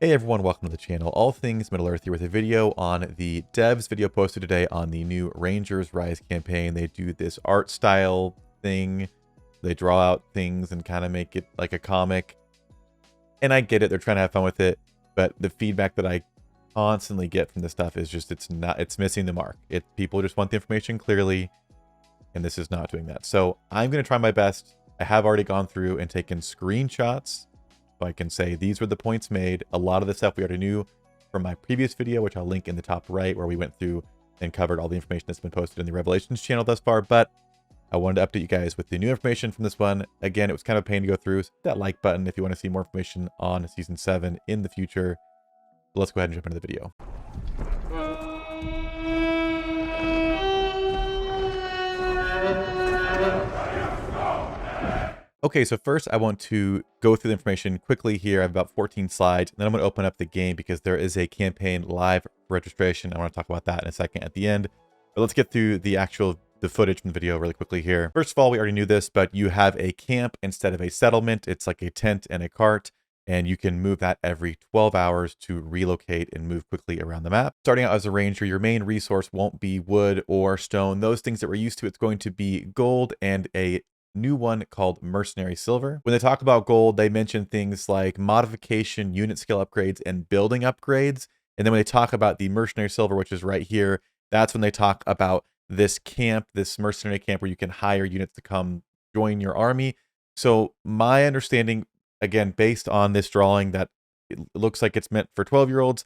Hey everyone, welcome to the channel. All things Middle Earth here with a video on the devs video posted today on the new Rangers Rise campaign. They do this art style thing. They draw out things and kind of make it like a comic. And I get it, they're trying to have fun with it, but the feedback that I constantly get from this stuff is just it's missing the mark. People just want the information clearly, and this is not doing that. So I'm going to try my best. I have already gone through and taken screenshots so I can say these were the points made. A lot of the stuff we already knew from my previous video, which I'll link in the top right, where we went through and covered all the information that's been posted in the Revelations channel thus far. But I wanted to update you guys with the new information from this one. Again, it was kind of a pain to go through. So hit that like button if you want to see more information on Season 7 in the future. So let's go ahead and jump into the video. Okay, so first I want to go through the information quickly here. I have about 14 slides, and then I'm going to open up the game because there is a campaign live registration. I want to talk about that in a second at the end. But let's get through the footage from the video really quickly here. First of all, we already knew this, but you have a camp instead of a settlement. It's like a tent and a cart, and you can move that every 12 hours to relocate and move quickly around the map. Starting out as a ranger, your main resource won't be wood or stone. Those things that we're used to, it's going to be gold and a new one called mercenary silver. When they talk about gold, they mention things like modification, unit skill upgrades, and building upgrades. And then when they talk about the mercenary silver, which is right here, that's when they talk about this camp, this mercenary camp where you can hire units to come join your army. So my understanding, again, based on this drawing that it looks like it's meant for 12-year-olds,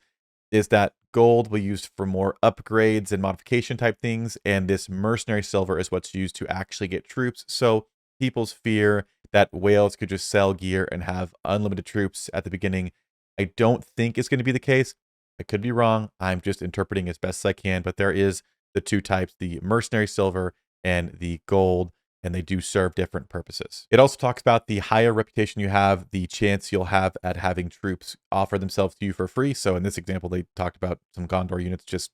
is that gold will be used for more upgrades and modification type things, and this mercenary silver is what's used to actually get troops. So people's fear that whales could just sell gear and have unlimited troops at the beginning, I don't think is going to be the case. I could be wrong. I'm just interpreting as best as I can, but there is the two types, the mercenary silver and the gold, and they do serve different purposes. It also talks about the higher reputation you have, the chance you'll have at having troops offer themselves to you for free. So in this example, they talked about some Gondor units just,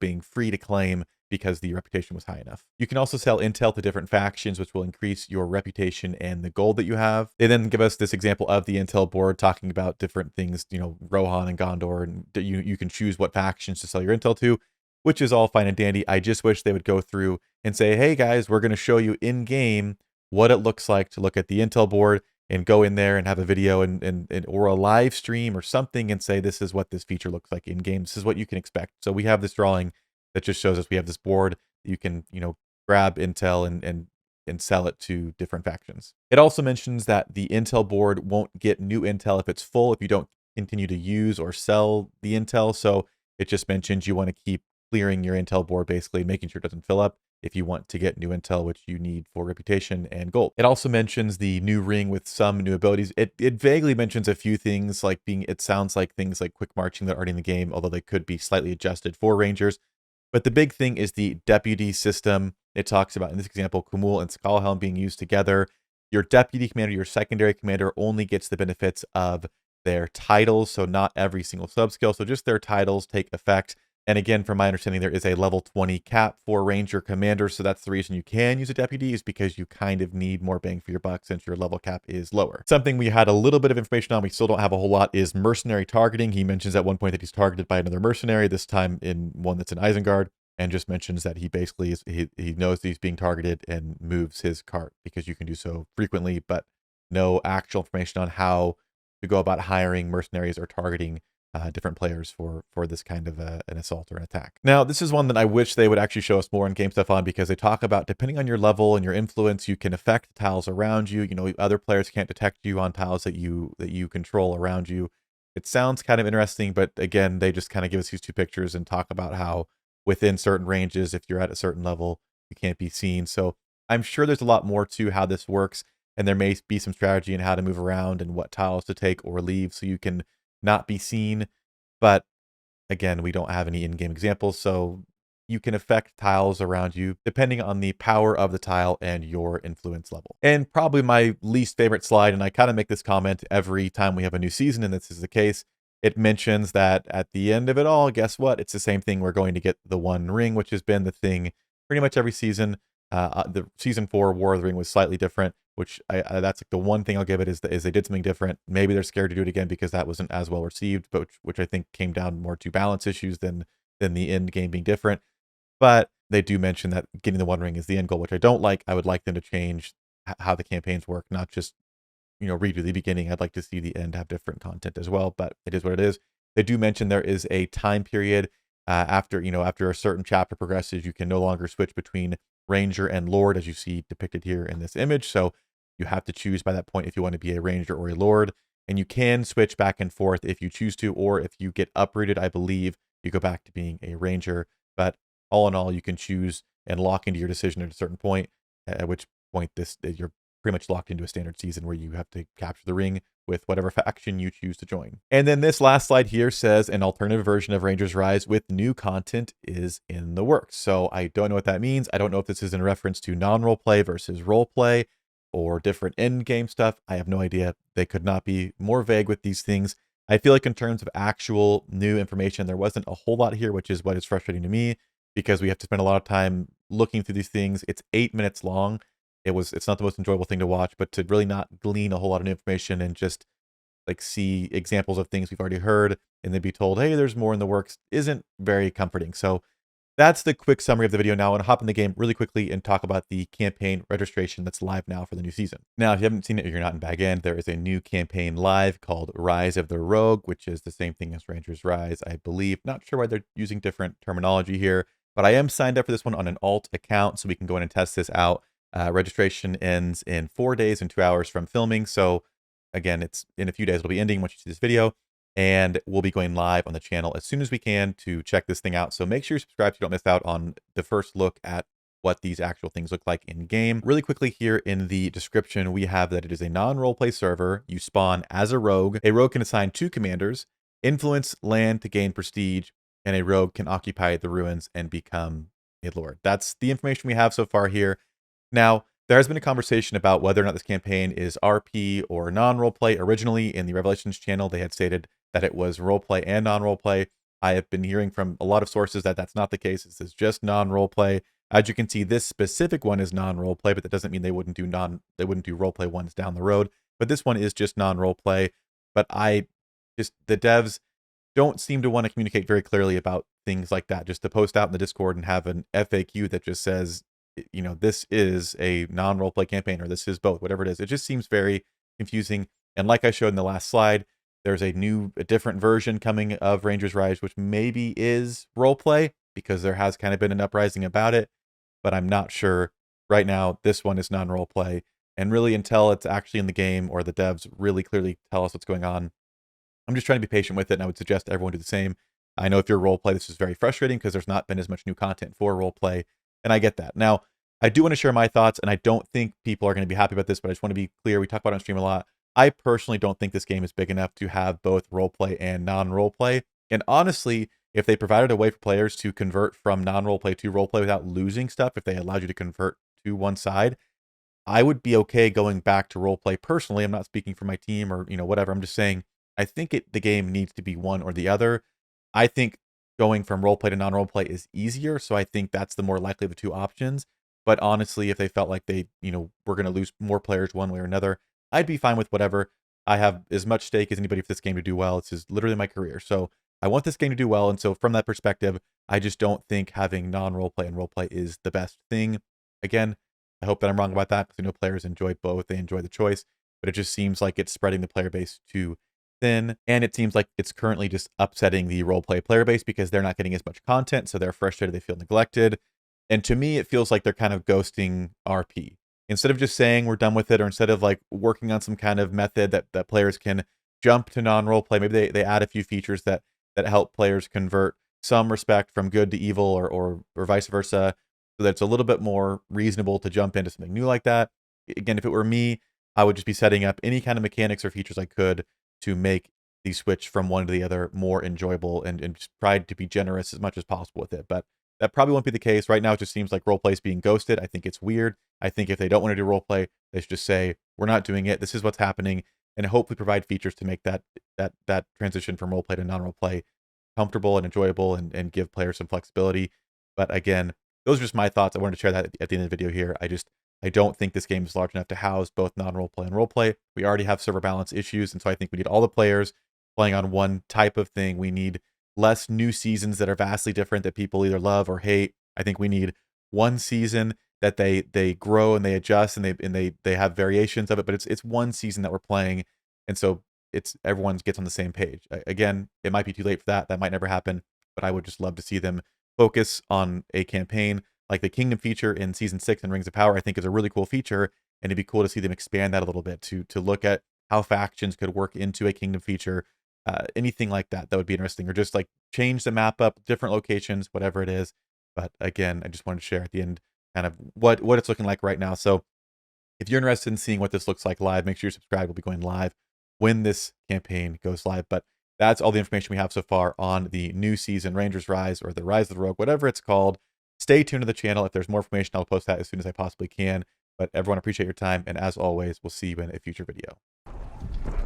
being free to claim because the reputation was high enough. You can also sell intel to different factions, which will increase your reputation and the gold that you have. They then give us this example of the intel board talking about different things, Rohan and Gondor, and you can choose what factions to sell your intel to, which is all fine and dandy. I just wish they would go through and say, hey guys, we're going to show you in game what it looks like to look at the intel board and go in there and have a video or a live stream or something and say, this is what this feature looks like in game. This is what you can expect. So we have this drawing that just shows us we have this board that you can, grab intel and sell it to different factions. It also mentions that the intel board won't get new intel if it's full, if you don't continue to use or sell the intel. So it just mentions you want to keep clearing your intel board, basically making sure it doesn't fill up if you want to get new intel, which you need for reputation and gold. It also mentions the new ring with some new abilities. It vaguely mentions a few things, like it sounds like things like quick marching that are already in the game, although they could be slightly adjusted for rangers. But the big thing is the deputy system. It talks about, in this example, Kumul and Skalhelm being used together. Your deputy commander, your secondary commander, only gets the benefits of their titles, so not every single sub-skill. So just their titles take effect. And again, from my understanding, there is a level 20 cap for Ranger Commanders, so that's the reason you can use a deputy, is because you kind of need more bang for your buck since your level cap is lower. Something we had a little bit of information on, we still don't have a whole lot, is mercenary targeting. He mentions at one point that he's targeted by another mercenary, this time in one that's in Isengard, and just mentions that he basically he knows that he's being targeted and moves his cart because you can do so frequently, but no actual information on how to go about hiring mercenaries or targeting different players for this kind of an assault or an attack. Now, this is one that I wish they would actually show us more in game stuff on, because they talk about, depending on your level and your influence, you can affect the tiles around you. Other players can't detect you on tiles that you control around you. It sounds kind of interesting, but again, they just kind of give us these two pictures and talk about how within certain ranges, if you're at a certain level, you can't be seen. So I'm sure there's a lot more to how this works, and there may be some strategy in how to move around and what tiles to take or leave so you can not be seen. But again, we don't have any in-game examples, so you can affect tiles around you depending on the power of the tile and your influence level. And probably my least favorite slide, and I kind of make this comment every time we have a new season, and this is the case, it mentions that at the end of it all, guess what? It's the same thing. We're going to get the one ring, which has been the thing pretty much every season. The season 4 War of the Ring was slightly different, which that's like the one thing I'll give it is they did something different. Maybe they're scared to do it again because that wasn't as well received, but which I think came down more to balance issues than the end game being different. But they do mention that getting the One Ring is the end goal, which I don't like. I would like them to change how the campaigns work, not just redo the beginning. I'd like to see the end have different content as well, but it is what it is. They do mention there is a time period after a certain chapter progresses, you can no longer switch between Ranger and Lord, as you see depicted here in this image. So you have to choose by that point if you want to be a Ranger or a Lord, and you can switch back and forth if you choose to, or if you get uprooted, I believe you go back to being a Ranger. But all in all, you can choose and lock into your decision at a certain point, at which point you're pretty much locked into a standard season where you have to capture the ring with whatever faction you choose to join. And then this last slide here says an alternative version of Rangers Rise with new content is in the works. So I don't know what that means. I don't know if this is in reference to non-roleplay versus roleplay or different end game stuff. I have no idea. They could not be more vague with these things. I feel like in terms of actual new information, there wasn't a whole lot here, which is what is frustrating to me because we have to spend a lot of time looking through these things. It's 8 minutes long. It's not the most enjoyable thing to watch, but to really not glean a whole lot of new information and just like see examples of things we've already heard and then be told, hey, there's more in the works, isn't very comforting. So that's the quick summary of the video. Now I want to hop in the game really quickly and talk about the campaign registration that's live now for the new season. Now, if you haven't seen it or you're not in Bag End, there is a new campaign live called Rise of the Rogue, which is the same thing as Rangers Rise, I believe. Not sure why they're using different terminology here, but I am signed up for this one on an alt account, so we can go in and test this out. Registration ends in 4 days and 2 hours from filming. So again, it's in a few days, it'll be ending once you see this video. And we'll be going live on the channel as soon as we can to check this thing out. So make sure you subscribe so you don't miss out on the first look at what these actual things look like in game. Really quickly here in the description, we have that it is a non-roleplay server. You spawn as a rogue. A rogue can assign 2 commanders, influence land to gain prestige, and a rogue can occupy the ruins and become a lord. That's the information we have so far here. Now, there has been a conversation about whether or not this campaign is RP or non-roleplay. Originally, in the Revelations channel, they had stated that it was roleplay and non-roleplay. I have been hearing from a lot of sources that that's not the case. This is just non-roleplay. As you can see, this specific one is non-roleplay, but that doesn't mean they wouldn't do roleplay ones down the road. But this one is just non-roleplay. But the devs don't seem to want to communicate very clearly about things like that. Just to post out in the Discord and have an FAQ that just says, this is a non-roleplay campaign, or this is both, whatever it is. It just seems very confusing. And like I showed in the last slide, there's a different version coming of Rangers Rise, which maybe is roleplay because there has kind of been an uprising about it, but I'm not sure. Right now, this one is non-roleplay. And really, until it's actually in the game or the devs really clearly tell us what's going on, I'm just trying to be patient with it, and I would suggest everyone do the same. I know if you're roleplay, this is very frustrating because there's not been as much new content for roleplay, and I get that. Now, I do want to share my thoughts, and I don't think people are going to be happy about this, but I just want to be clear. We talk about it on stream a lot. I personally don't think this game is big enough to have both roleplay and non-roleplay. And honestly, if they provided a way for players to convert from non-roleplay to roleplay without losing stuff, if they allowed you to convert to one side, I would be okay going back to roleplay personally. I'm not speaking for my team or, whatever. I'm just saying I think the game needs to be one or the other. I think going from roleplay to non-roleplay is easier, so I think that's the more likely of the two options. But honestly, if they felt like they, were going to lose more players one way or another, I'd be fine with whatever. I have as much stake as anybody for this game to do well. This is literally my career. So I want this game to do well. And so from that perspective, I just don't think having non-roleplay and roleplay is the best thing. Again, I hope that I'm wrong about that because I know players enjoy both. They enjoy the choice, but it just seems like it's spreading the player base too thin. And it seems like it's currently just upsetting the roleplay player base because they're not getting as much content. So they're frustrated. They feel neglected. And to me, it feels like they're kind of ghosting RP. Instead of just saying we're done with it, or instead of like working on some kind of method that players can jump to non-roleplay, maybe they add a few features that help players convert some respect from good to evil or vice versa, so that it's a little bit more reasonable to jump into something new like that. Again, if it were me, I would just be setting up any kind of mechanics or features I could to make the switch from one to the other more enjoyable and just try to be generous as much as possible with it. But that probably won't be the case. Right now, it just seems like roleplay is being ghosted. I think it's weird. I think if they don't want to do roleplay, they should just say, we're not doing it. This is what's happening. And hopefully provide features to make that transition from roleplay to non-roleplay comfortable and enjoyable and give players some flexibility. But again, those are just my thoughts. I wanted to share that at the end of the video here. I don't think this game is large enough to house both non-roleplay and roleplay. We already have server balance issues, and so I think we need all the players playing on one type of thing. We need less new seasons that are vastly different that people either love or hate. I think we need one season that they grow and they adjust and they have variations of it, but it's one season that we're playing, and so it's everyone gets on the same page. Again, it might be too late for that. That might never happen, but I would just love to see them focus on a campaign like the Kingdom feature in Season 6 and Rings of Power. I think is a really cool feature, and it'd be cool to see them expand that a little bit to look at how factions could work into a Kingdom feature. Anything like that would be interesting, or just like change the map up, different locations, whatever it is. But again, I just wanted to share at the end kind of what it's looking like right now. So if you're interested in seeing what this looks like live, make sure you're subscribed. We'll be going live when this campaign goes live. But that's all the information we have so far on the new season, Rangers Rise, or the Rise of the Rogue, whatever it's called. Stay tuned to the channel. If there's more information, I'll post that as soon as I possibly can. But everyone, appreciate your time. And as always, we'll see you in a future video.